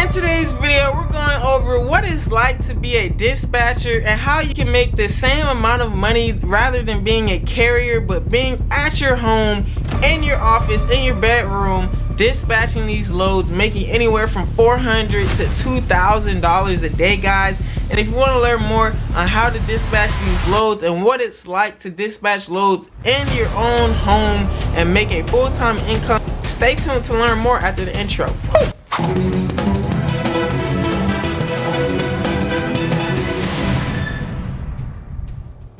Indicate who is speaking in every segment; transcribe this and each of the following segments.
Speaker 1: In today's video, we're going over what it's like to be a dispatcher and how you can make the same amount of money rather than being a carrier, but being at your home, in your office, in your bedroom, dispatching these loads, making anywhere from $400 to $2,000 a day, guys. And if you want to learn more on how to dispatch these loads and what it's like to dispatch loads in your own home and make a full-time income, stay tuned to learn more after the intro.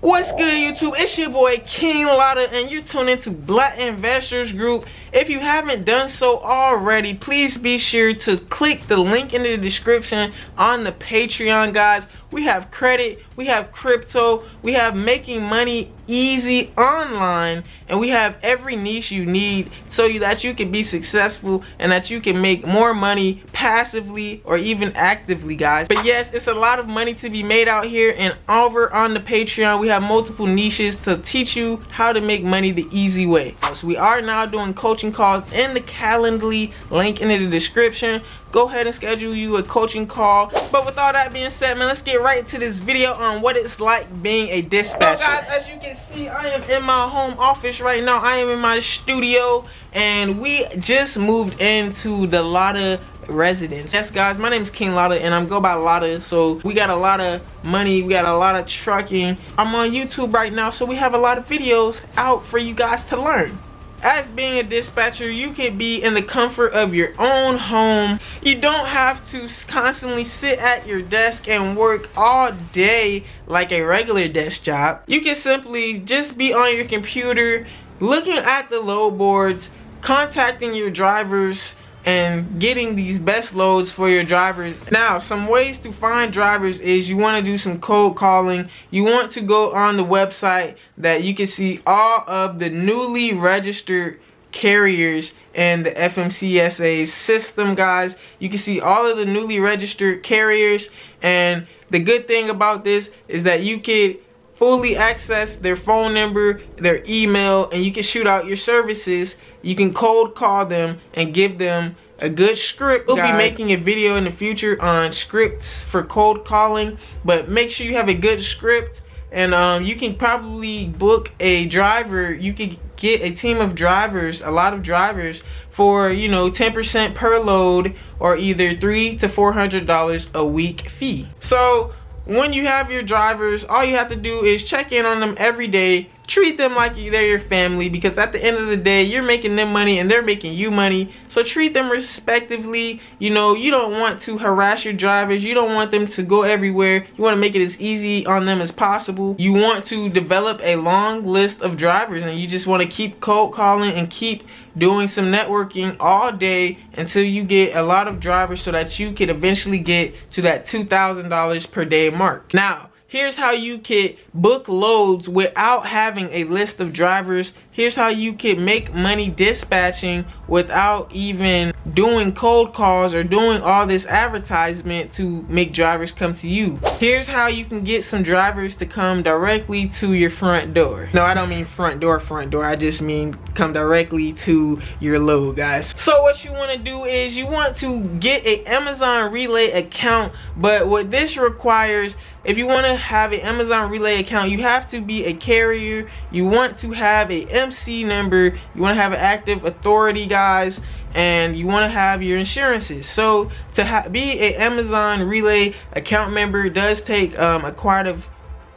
Speaker 1: What's good, YouTube? It's your boy King Lotta, and you're tuned into Black Investors Group. If you haven't done so already, please be sure to click the link in the description on the Patreon, guys. We have credit, we have crypto, we have making money easy online, and we have every niche you need so that you can be successful and that you can make more money passively or even actively, guys. But yes, it's a lot of money to be made out here, and over on the Patreon we have multiple niches to teach you how to make money the easy way. So we are now doing coaching calls in the Calendly link in the description. Go ahead and schedule you a coaching call. But with all that being said, man, let's get right into this video on what it's like being a dispatcher. So guys, as you can see, I am in my home office right now. I am in my studio, and we just moved into the Lotta residence. Yes, guys, my name is King Lotta, and I'm go by Lotta. So we got a lot of money, we got a lot of trucking. I'm on YouTube right now, so we have a lot of videos out for you guys to learn. As being a dispatcher, you can be in the comfort of your own home. You don't have to constantly sit at your desk and work all day like a regular desk job. You can simply just be on your computer, looking at the load boards, contacting your drivers, and getting these best loads for your drivers. Now, some ways to find drivers is you want to do some cold calling. You want to go on the website that you can see all of the newly registered carriers and the FMCSA system, guys. You can see all of the newly registered carriers, and the good thing about this is that you could fully access their phone number, their email, and you can shoot out your services. You can cold call them and give them a good script. We'll be making a video in the future on scripts for cold calling, but make sure you have a good script, and you can probably book a driver. You can get a team of drivers, a lot of drivers, for 10% per load, or either $300 to $400 a week fee. So when you have your drivers, all you have to do is check in on them every day. Treat them like they're your family, because at the end of the day, you're making them money and they're making you money. So treat them respectively. You don't want to harass your drivers. You don't want them to go everywhere. You want to make it as easy on them as possible. You want to develop a long list of drivers, and you just want to keep cold calling and keep doing some networking all day until you get a lot of drivers, so that you can eventually get to that $2,000 per day mark. Now, here's how you could book loads without having a list of drivers. Here's how you could make money dispatching without even doing cold calls or doing all this advertisement to make drivers come to you. Here's how you can get some drivers to come directly to your front door. No, I don't mean front door. I just mean come directly to your load, guys. So what you want to do is you want to get an Amazon Relay account, but what this requires, if you want to have an Amazon Relay account, you have to be a carrier. You want to have a MC number. You want to have an active authority, guys, and you want to have your insurances. So to be an Amazon Relay account member does take quite a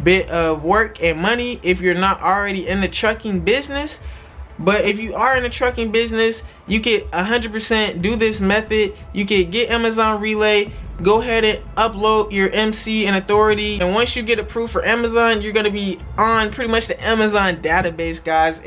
Speaker 1: bit of work and money if you're not already in the trucking business. But if you are in the trucking business, you could 100% do this method. You could get Amazon Relay, go ahead and upload your MC and authority, and once you get approved for Amazon, you're going to be on pretty much the Amazon database, guys.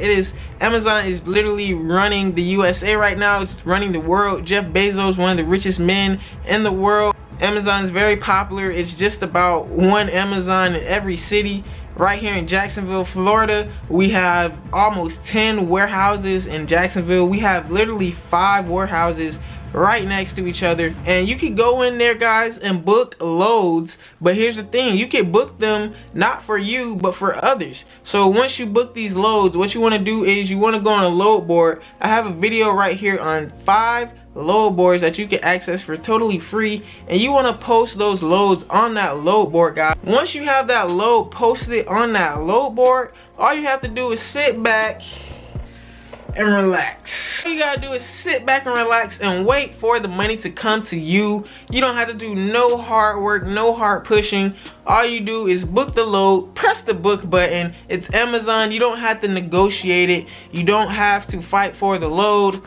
Speaker 1: Amazon is literally running the USA right now. It's running the world. Jeff Bezos, one of the richest men in the world. Amazon is very popular. It's just about one Amazon in every city. Right here in Jacksonville, Florida, we have almost 10 warehouses in Jacksonville. We have literally 5 warehouses right next to each other, and you can go in there, guys, and book loads. But here's the thing, you can book them not for you but for others. So once you book these loads, what you want to do is you want to go on a load board. I have a video right here on 5 load boards that you can access for totally free, and you want to post those loads on that load board, guys. Once you have that load posted on that load board, all you have to do is sit back and relax. All you gotta do is sit back and relax and wait for the money to come to you. You don't have to do no hard work, no hard pushing. All you do is book the load, press the book button. It's Amazon. You don't have to negotiate it. You don't have to fight for the load.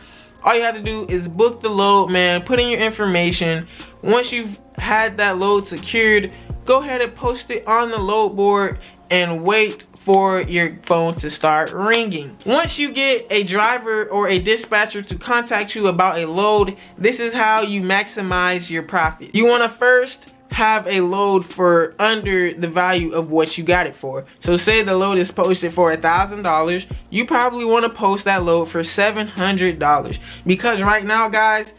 Speaker 1: All you have to do is book the load, man. Put in your information. Once you've had that load secured, go ahead and post it on the load board and wait for your phone to start ringing. Once you get a driver or a dispatcher to contact you about a load, this is how you maximize your profit. You want to first have a load for under the value of what you got it for. So say the load is posted for $1,000, you probably want to post that load for $700, because right now, guys,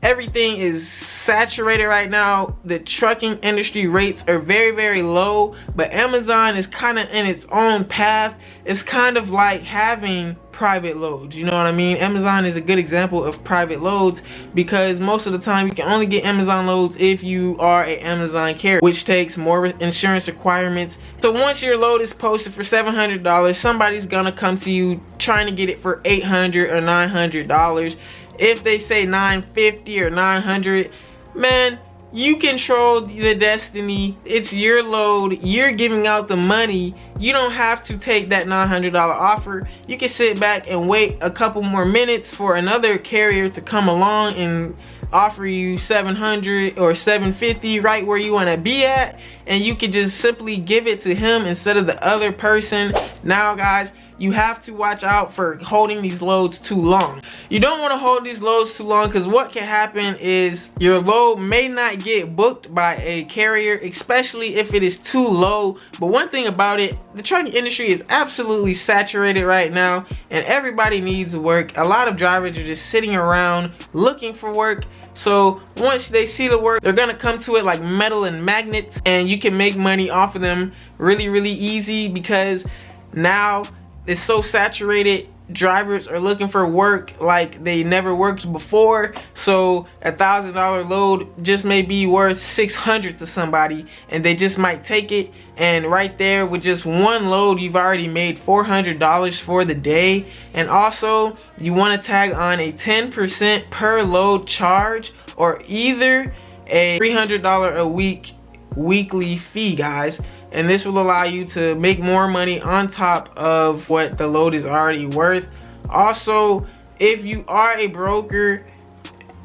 Speaker 1: everything is saturated right now. The trucking industry rates are very, very low, but Amazon is kind of in its own path. It's kind of like having private loads, you know what I mean? Amazon is a good example of private loads, because most of the time you can only get Amazon loads if you are an Amazon carrier, which takes more insurance requirements. So once your load is posted for $700, somebody's gonna come to you trying to get it for $800 or $900. If they say $950 or $900, man, you control the destiny. It's your load. You're giving out the money. You don't have to take that $900 offer. You can sit back and wait a couple more minutes for another carrier to come along and offer you $700 or $750 right where you want to be at, and you can just simply give it to him instead of the other person. Now, guys, you have to watch out for holding these loads too long. You don't want to hold these loads too long, because what can happen is your load may not get booked by a carrier, especially if it is too low. But one thing about it, the trucking industry is absolutely saturated right now, and everybody needs work. A lot of drivers are just sitting around looking for work. So once they see the work, they're gonna come to it like metal and magnets, and you can make money off of them really, really easy, because now it's so saturated. Drivers are looking for work like they never worked before. So $1,000 load just may be worth $600 to somebody, and they just might take it. And right there, with just one load, you've already made $400 for the day. And also, you want to tag on a 10% per load charge, or either a $300 a week weekly fee, guys. And this will allow you to make more money on top of what the load is already worth. Also, if you are a broker,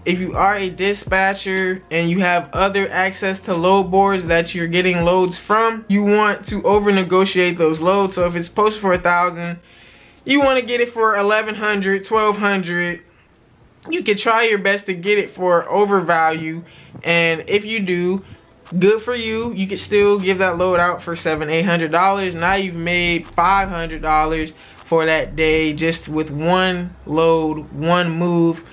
Speaker 1: if you are a dispatcher, and you have other access to load boards that you're getting loads from, you want to over negotiate those loads. So if it's posted for $1,000, you want to get it for $1,100, $1,200. You can try your best to get it for overvalue, and if you do, good for you. You can still give that load out for $700, $800. Now you've made $500 for that day just with one load, one move.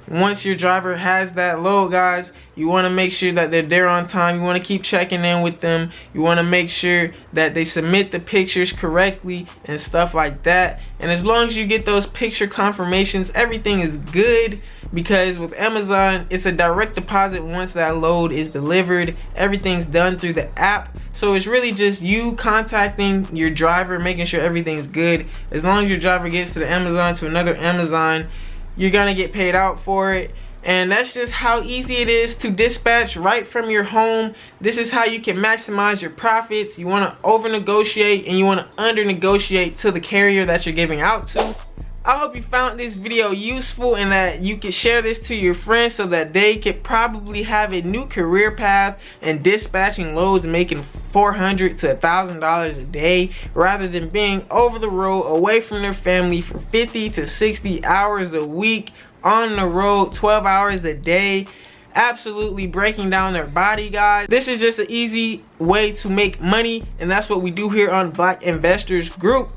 Speaker 1: Once your driver has that load, guys, you want to make sure that they're there on time. You want to keep checking in with them. You want to make sure that they submit the pictures correctly and stuff like that. And as long as you get those picture confirmations, everything is good, because with Amazon, it's a direct deposit once that load is delivered. Everything's done through the app. So it's really just you contacting your driver, making sure everything's good. As long as your driver gets to the Amazon, to another Amazon, you're gonna get paid out for it. And that's just how easy it is to dispatch right from your home. This is how you can maximize your profits. You want to over negotiate, and you want to under negotiate to the carrier that you're giving out to. I hope you found this video useful, and that you can share this to your friends so that they could probably have a new career path in dispatching loads, making $400 to $1,000 a day, rather than being over the road away from their family for 50 to 60 hours a week, on the road 12 hours a day, absolutely breaking down their body, guys. This is just an easy way to make money, and that's what we do here on Black Investors Group.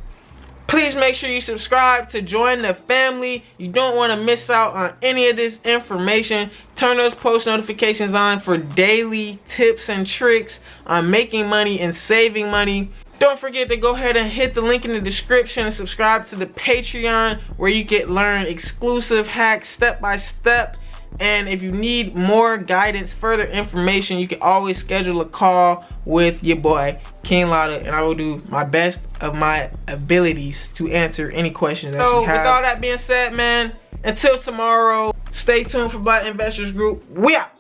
Speaker 1: Please make sure you subscribe to join the family. You don't want to miss out on any of this information. Turn those post notifications on for daily tips and tricks on making money and saving money. Don't forget to go ahead and hit the link in the description and subscribe to the Patreon, where you can learn exclusive hacks step by step And if you need more guidance, further information, you can always schedule a call with your boy King Lotta, and I will do my best of my abilities to answer any questions that you have. So with all that being said, man, until tomorrow, stay tuned for Black Investors Group. We out.